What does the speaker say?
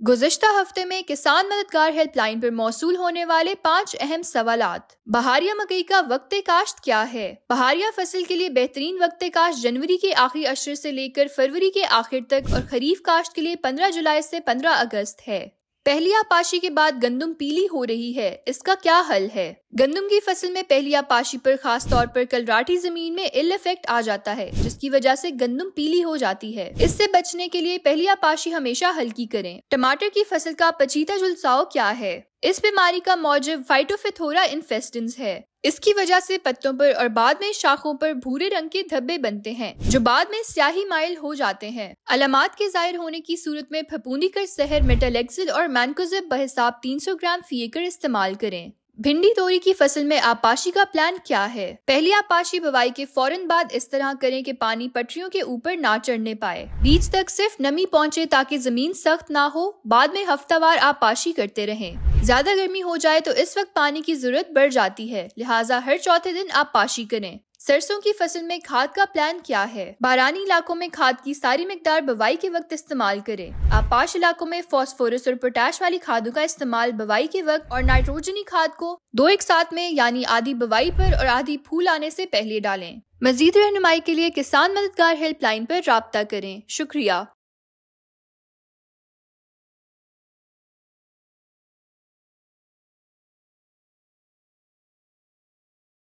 गुज़िश्ता हफ्ते में किसान मददगार हेल्पलाइन पर मौसूल होने वाले 5 अहम सवालात। बहारिया मकई का वक्त काश्त क्या है? बहारिया फसल के लिए बेहतरीन वक्त काश्त जनवरी के आखिरी अशरे से लेकर फरवरी के आखिर तक और खरीफ काश्त के लिए 15 जुलाई से 15 अगस्त है। पहली आपाशी के बाद गंदम पीली हो रही है, इसका क्या हल है? गंदम की फसल में पहली आपाशी पर खास तौर पर कलराठी जमीन में इल इफेक्ट आ जाता है, जिसकी वजह से गंदम पीली हो जाती है। इससे बचने के लिए पहली आपाशी हमेशा हल्की करें। टमाटर की फसल का पचीता झुलसाव क्या है? इस बीमारी का मौजब फाइटोफिथोरा इन्फेस्टेंस है। इसकी वजह से पत्तों पर और बाद में शाखों पर भूरे रंग के धब्बे बनते हैं, जो बाद में स्याही माइल हो जाते हैं। अलामात के जाहिर होने की सूरत में फफूंदी कर सहर मेटालेक्सिल और मैनकोजेब बहिसाब 300 ग्राम फी एकड़ इस्तेमाल करें। भिंडी तोरी की फसल में आपाशी का प्लान क्या है? पहली आपाशी बुवाई के फौरन बाद इस तरह करें कि पानी पटरियों के ऊपर ना चढ़ने पाए। बीज तक सिर्फ नमी पहुंचे ताकि जमीन सख्त ना हो। बाद में हफ्तावार आपाशी करते रहें। ज्यादा गर्मी हो जाए तो इस वक्त पानी की जरूरत बढ़ जाती है, लिहाजा हर चौथे दिन आपाशी करें। सरसों की फसल में खाद का प्लान क्या है? बारानी इलाकों में खाद की सारी मिकदार बुवाई के वक्त इस्तेमाल करें। आपाश इलाकों में फास्फोरस और पोटाश वाली खादों का इस्तेमाल बुवाई के वक्त और नाइट्रोजनी खाद को 2 एक साथ में, यानी आधी बुवाई पर और आधी फूल आने से पहले डालें। मजीद रहनुमाई के लिए किसान मददगार हेल्पलाइन पर राब्ता करें। शुक्रिया।